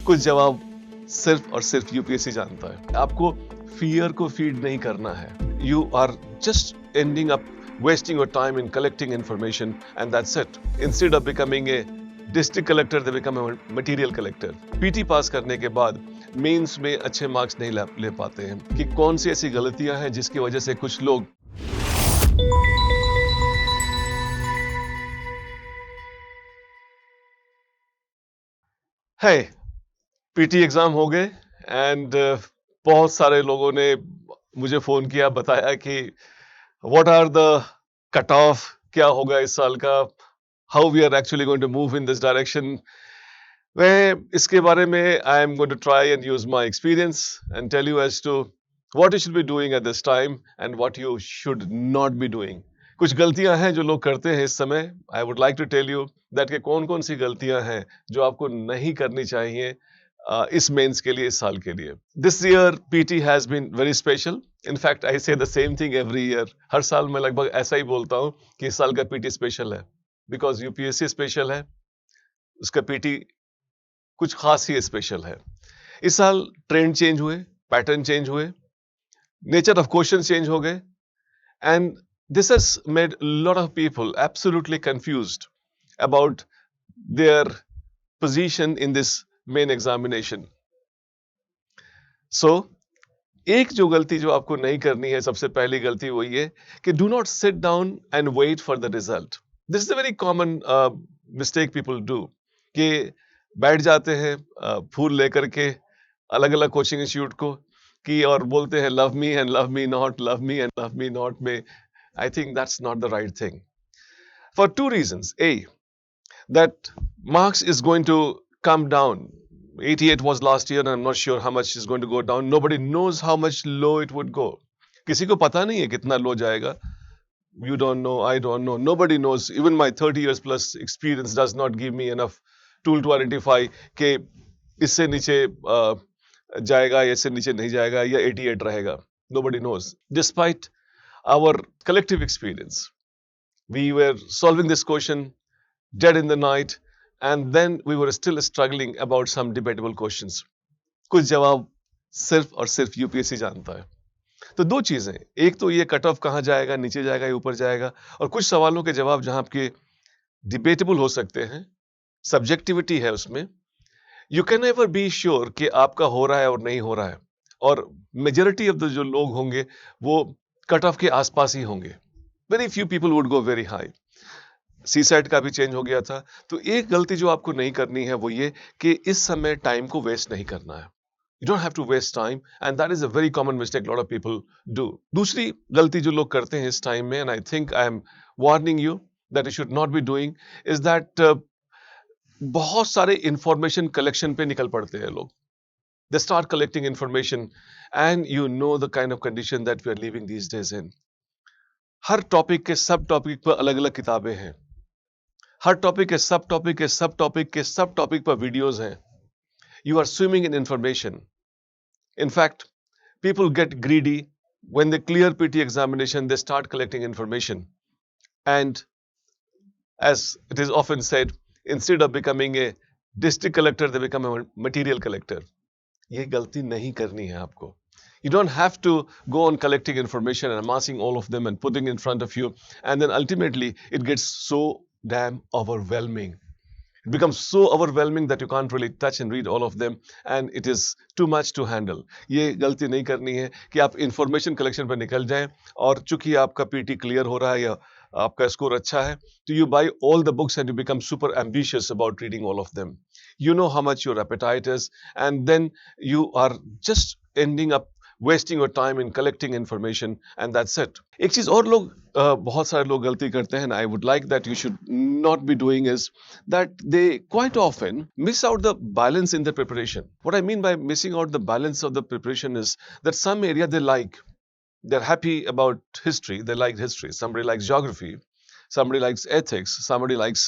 कुछ जवाब सिर्फ और सिर्फ यूपीएससी जानता है। आपको फियर को फीड नहीं करना है। You are just ending up wasting your time in collecting information and that's it. Instead of becoming a district collector, they become a material collector. PT पास करने के बाद मेंस में अच्छे मार्क्स नहीं ले पाते हैं कि कौन सी ऐसी गलतियां हैं जिसकी वजह से कुछ लोग है पीटी एग्जाम हो गए एंड बहुत सारे लोगों ने मुझे फोन किया, बताया कि what are the cut off, क्या होगा इस साल का, how we are actually going to move in this direction. मैं इसके बारे में I am going to try and use my experience and tell you as to what you should be doing at this time and what you should not be doing. कुछ गलतियां हैं जो लोग करते हैं इस समय। I would like to tell you that के कौन कौन सी गलतियां हैं जो आपको नहीं करनी चाहिए इस मेंस के लिए, इस साल के लिए। This year PT has been very special. In fact I say the same thing every year. हर साल मैं लगभग ऐसा ही बोलता हूं कि इस साल का पीटी स्पेशल है, बिकॉज यूपीएससी स्पेशल है, उसका पीटी कुछ खास ही स्पेशल है। इस साल ट्रेंड चेंज हुए, पैटर्न चेंज हुए, नेचर ऑफ क्वेश्चन चेंज हो गए and this has made a lot of people absolutely confused about their position in this main examination. So, एक जो गलती जो आपको नहीं करनी है, सबसे पहली गलती वो ये कि do not sit down and wait for the result. This is a very common mistake people do. कि बैठ जाते हैं फूल लेकर के अलग अलग कोचिंग इंस्टीट्यूट को कि और बोलते हैं love me and love me not, love me and love me not में। I think that's not the right thing. For two reasons. A, that marks is going to come down. 88 was last year and I'm not sure how much is going to go down. Nobody knows how much low it would go. किसी को पता नहीं है कितना लो जाएगा. You don't know, I don't know. Nobody knows. Even my 30 years plus experience does not give me enough tool to identify कि इससे नीचे जाएगा या इससे नीचे नहीं जाएगा या 88 रहेगा. Nobody knows. Despite our collective experience, we were solving this question dead in the night and then we were still struggling about some debatable questions. कुछ जवाब सिर्फ और सिर्फ यूपीएससी जानता है। तो दो चीजें, एक तो ये कट ऑफ कहाँ जाएगा, नीचे जाएगा या ऊपर जाएगा, और कुछ सवालों के जवाब जहां आपके डिबेटेबल हो सकते हैं, सब्जेक्टिविटी है उसमें। You can never be sure कि आपका हो रहा है और नहीं हो रहा है, और मेजॉरिटी ऑफ द जो लोग होंगे वो कट ऑफ के आसपास ही होंगे। Very few people would go very high. CSAT का भी चेंज हो गया था। तो एक गलती जो आपको नहीं करनी है वो ये कि इस समय टाइम को वेस्ट नहीं करना है। You don't have to waste time and that is a very common mistake lot of people do. दूसरी गलती जो लोग करते हैं इस टाइम में, and I think I am warning you that you should not be doing, is that बहुत सारे इंफॉर्मेशन कलेक्शन पे निकल पड़ते हैं लोग। They start collecting information and you know the kind of condition that we are living these days in. Her topic के सब topic पर अलग अलग किताबें हैं, हर टॉपिक के सब टॉपिक के सब टॉपिक के सब टॉपिक पर वीडियोस हैं। You are swimming in information. In fact, people get greedy when they clear PT examination. They start collecting information, and as it is often said, instead of becoming a district collector, they become a material collector. ये गलती नहीं करनी है आपको। You don't have to go on collecting information and amassing all of them and putting in front of you, and then ultimately it gets so damn overwhelming. It becomes so overwhelming that you can't really touch and read all of them, and it is too much to handle. ये गलती नहीं करनी है कि आप information collection पर निकल जाएं, और चूंकि आपका PT क्लियर हो रहा है या आपका स्कोर अच्छा है, तो you buy all the books and you become super ambitious about reading all of them. You know how much your appetite is, and then you are just ending up wasting your time in collecting information, and that's it. एक चीज और लोग बहुत सारे लोग गलती करते हैं, and I would like that you should not be doing, is that they quite often miss out the balance in the preparation. What I mean by missing out the balance of the preparation is that some area they like. They're happy about history. They like history. Somebody likes geography. Somebody likes ethics. Somebody likes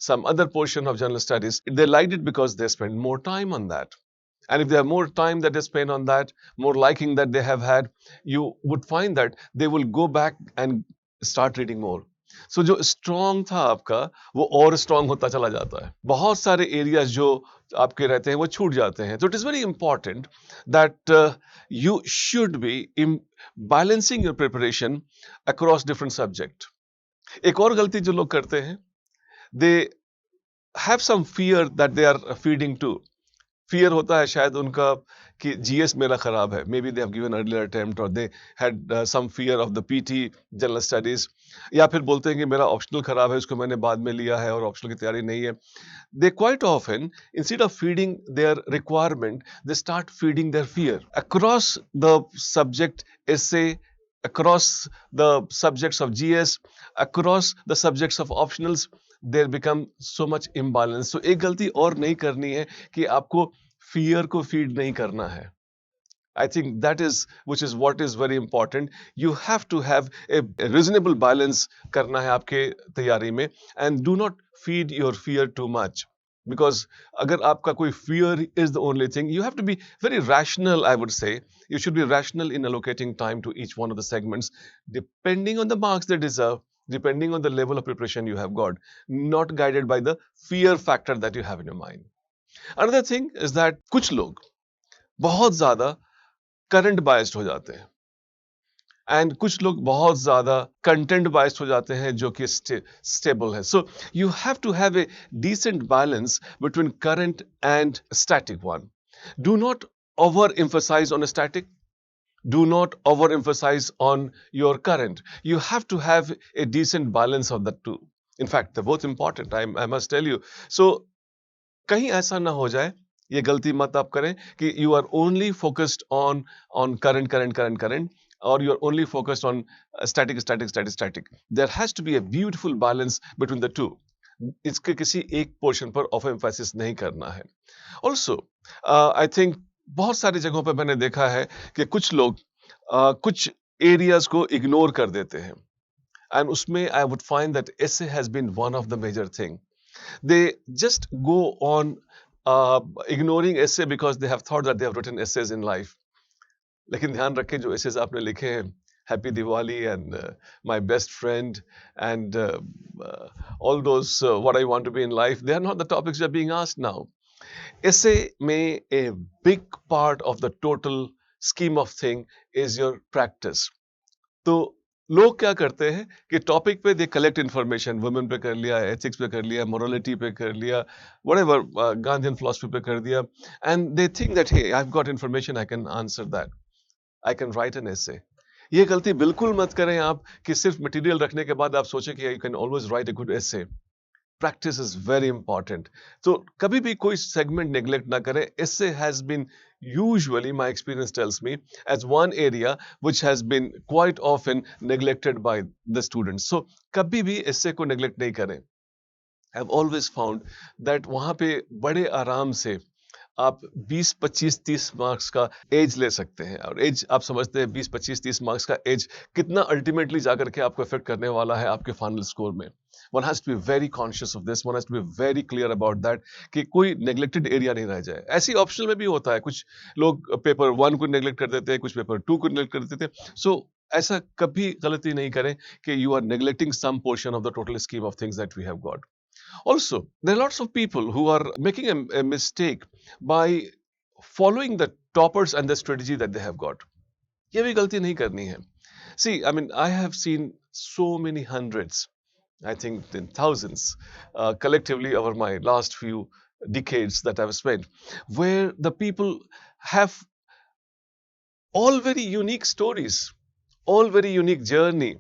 some other portion of general studies. They liked it because they spend more time on that. And if they have more time that they spend on that, more liking that they have had, you would find that they will go back and start reading more. सो जो strong था आपका वो और strong होता चला जाता है, बहुत सारे एरियाज जो आपके रहते हैं वो छूट जाते हैं. तो it is very important that you should be in balancing your preparation across different subject. एक और गलती जो लोग करते हैं, they have some fear that they are feeding to. Fear होता है शायद उनका कि जीएस मेरा खराब है, maybe they have given earlier attempt और they had some fear of the PT general studies, या फिर बोलते हैं कि मेरा ऑप्शनल खराब है, उसको मैंने बाद में लिया है और ऑप्शनल की तैयारी नहीं है. They quite often, instead of feeding their requirement, they start feeding their fear across the subject essay, across the subjects of GS, across the subjects of optionals. There become so much imbalance. So एक गलती और नहीं करनी है कि आपको fear को feed नहीं करना है. I think that is, which is what is very important. You have to have a reasonable balance करना है आपके तैयारी में, and do not feed your fear too much. Because अगर आपका कोई fear is the only thing, you have to be very rational, I would say. You should be rational in allocating time to each one of the segments, depending on the marks they deserve, depending on the level of preparation you have got, not guided by the fear factor that you have in your mind. Another thing is that कुछ लोग बहुत ज़्यादा current biased हो जाते हैं, and कुछ लोग बहुत ज्यादा कंटेंट बायस्ड हो जाते हैं जो कि स्टेबल है. So you have to have a decent balance between current and static one. Do not overemphasize on static, do not overemphasize on your current. You have to have a decent balance of the two. In fact, they're both important, I must tell you. So कहीं ऐसा ना हो जाए, ये गलती मत आप करें कि you are only focused on current, or you are only focused on static. There has to be a beautiful balance between the two. इसके किसी एक पोर्शन पर ऑफ एम्फेसिस नहीं करना है. ऑल्सो आई थिंक बहुत सारी जगहों पर मैंने देखा है कि कुछ लोग कुछ एरियाज को इग्नोर कर देते हैं, एंड उसमें I would find that essay has been one of the major thing. They just go on ignoring essay because they have thought that they have written essays in life. लेकिन ध्यान रखें जो essays आपने लिखे हैं, Happy Diwali and my best friend and all those what I want to be in life, they are not the topics that are being asked now. Essay में a big part of the total scheme of thing is your practice. तो लोग क्या करते हैं कि topic पे they collect information, women पे कर लिया, एथिक्स पे कर लिया, मोरालिटी पे कर लिया, व्हाटएवर, गांधीयन फिलॉसफी पे कर दिया, and they think that hey I have got information, I can answer that, I can write an essay. ये गलती बिल्कुल मत करें आप कि सिर्फ मटेरियल रखने के बाद आप सोचें कि you can always right a good essay. Practice is very important. So कभी भी कोई segment neglect ना करें. Essay has been usually, my experience tells me, as one area which has been quite often neglected by the students. So कभी भी essay को neglect नहीं करें. I've always found that वहाँ पे बड़े आराम से आप 20, 25, 30 मार्क्स का एज ले सकते हैं. और एज आप समझते हैं 20, 25, 30 मार्क्स का एज कितना अल्टीमेटली जाकर के आपको इफेक्ट करने वाला है आपके फाइनल स्कोर में. One has to be very conscious of this. One has to be very clear about that कि कोई neglected area नहीं रह जाए. ऐसी ऑप्शनल में भी होता है, कुछ लोग पेपर 1 को नेग्लेक्ट कर देते हैं, कुछ पेपर 2 को नेग्लेक्ट कर देते हैं. सो ऐसा कभी गलती नहीं करें कि you are neglecting some portion of the total scheme of things that we have got. Also, there are lots of people who are making a mistake by following the toppers and the strategy that they have got. ये भी गलती नहीं करनी है. See, I mean, I have seen so many hundreds, I think in thousands, collectively over my last few decades that I've spent, where the people have all very unique stories, all very unique journey.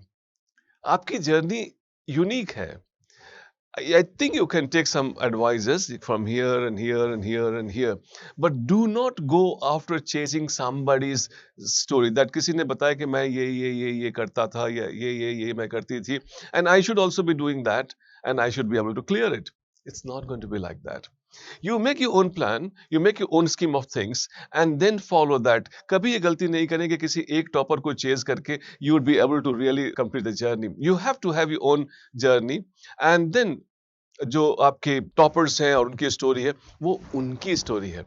आपकी journey unique है. I think you can take some advices from here and here and here and here, but do not go after chasing somebody's story. That किसी ने बताया कि मैं ये करता था, या ये मैं करती थी, and I should also be doing that, and I should be able to clear it. It's not going to be like that. You make your own plan, you make your own scheme of things, and then follow that. कभी ये गलती नहीं करें कि किसी एक topper को chase करके you would be able to really complete the journey. You have to have your own journey, and then जो आपके टॉपर्स हैं और उनकी स्टोरी है, वो उनकी स्टोरी है.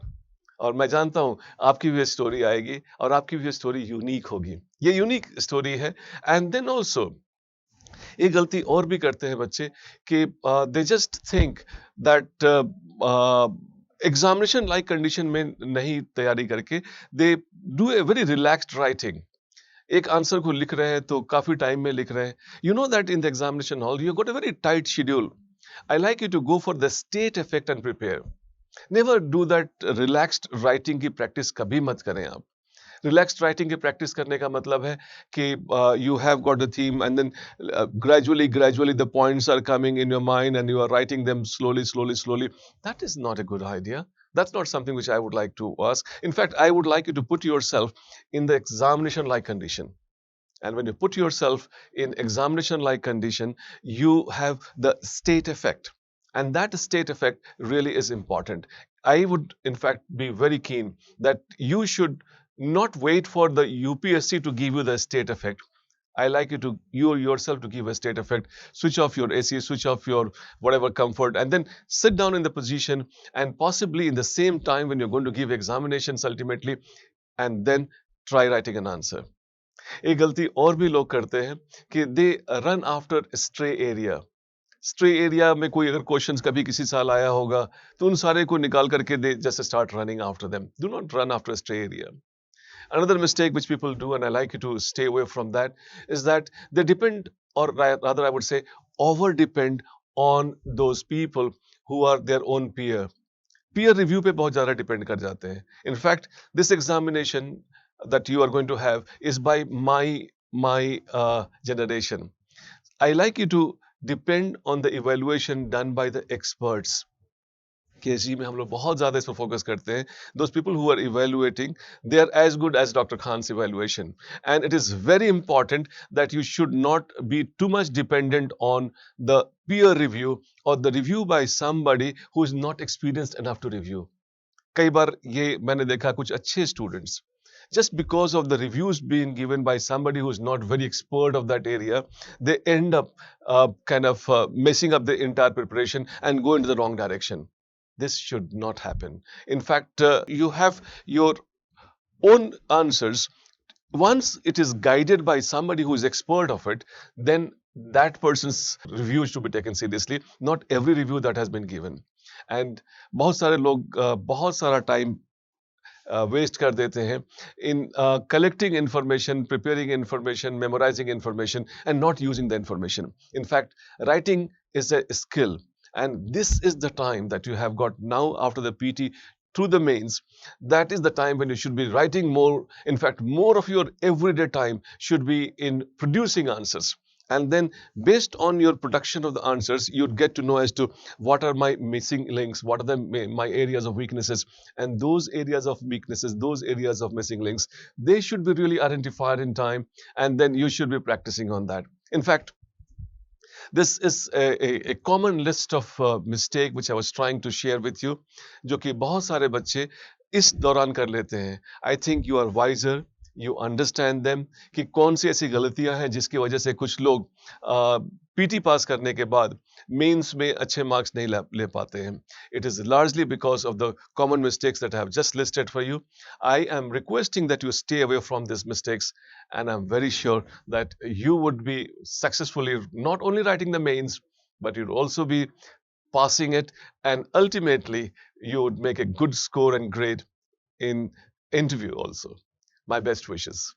और मैं जानता हूं आपकी भी स्टोरी आएगी और आपकी भी स्टोरी यूनिक होगी. ये यूनिक स्टोरी है. एंड देन ऑल्सो एक गलती और भी करते हैं बच्चे कि they just think that examination like condition में नहीं तैयारी करके they do a very relaxed writing. एक आंसर को लिख रहे हैं तो काफी टाइम में लिख रहे हैं। You know that in the examination hall you got a very tight schedule. I like you to go for the state effect and prepare. Never do that relaxed writing की प्रैक्टिस कभी मत करें आप। Relaxed writing की practice करने का मतलब है कि you have got the theme and then gradually the points are coming in your mind and you are writing them slowly. That is not a good idea. That's not something which I would like to ask. In fact, I would like you to put yourself in the examination like condition. And when you put yourself in examination like condition, you have the state effect. And that state effect really is important. I would, in fact, be very keen that you should not wait for the UPSC to give you the state effect. I like you yourself to give a state effect. Switch off your AC, switch off your whatever comfort, and then sit down in the position, and possibly in the same time when you're going to give examinations ultimately, and then try writing an answer. एक गलती और भी लोग करते हैं कि they run after stray area. Stray area में कोई अगर क्वेश्चंस कभी किसी साल आया होगा तो उन सारे को निकाल करके they just start running after them. Do not run after stray area. Another mistake which people do, and I like you to stay away from that, is that they depend, or rather I would say over depend on those people who are their own peer. Peer review पे बहुत ज़्यादा depend कर जाते हैं. In fact, this examination that you are going to have is by my generation. I like you to depend on the evaluation done by the experts. KG में हम लोग बहुत ज़्यादा इस पर फोकस करते हैं. Those people who are evaluating, they are as good as Dr. Khan's evaluation. And it is very important that you should not be too much dependent on the peer review or the review by somebody who is not experienced enough to review. कई बार ये मैंने देखा कुछ अच्छे students, just because of the reviews being given by somebody who is not very expert of that area, they end up messing up the entire preparation and go into the wrong direction. This should not happen. In fact, you have your own answers. Once it is guided by somebody who is expert of it, then that person's review is to be taken seriously, not every review that has been given. And बहुत सारे लोग बहुत सारा time waste कर देते हैं in collecting information, preparing information, memorizing information, and not using the information. In fact, writing is a skill. And this is the time that you have got now after the PT through the mains. That is the time when you should be writing more. In fact, more of your everyday time should be in producing answers. And then based on your production of the answers, you'd get to know as to what are my missing links, what are my areas of weaknesses. And those areas of weaknesses, those areas of missing links, they should be really identified in time. And then you should be practicing on that. In fact, this is a common list of mistake which I was trying to share with you, जो कि बहुत सारे बच्चे इस दौरान कर लेते हैं. I think you are wiser, you understand them, कि कौन सी ऐसी गलतियां हैं जिसकी वजह से कुछ लोग पीटी पास करने के बाद मेंस में अच्छे मार्क्स नहीं ले पाते हैं. It is largely because of the common mistakes that I have just listed for you. I am requesting that you stay away from these mistakes, and I'm very sure that you would be successfully not only writing the mains, but you'd also be passing it, and ultimately you would make a good score and grade in interview also. My best wishes.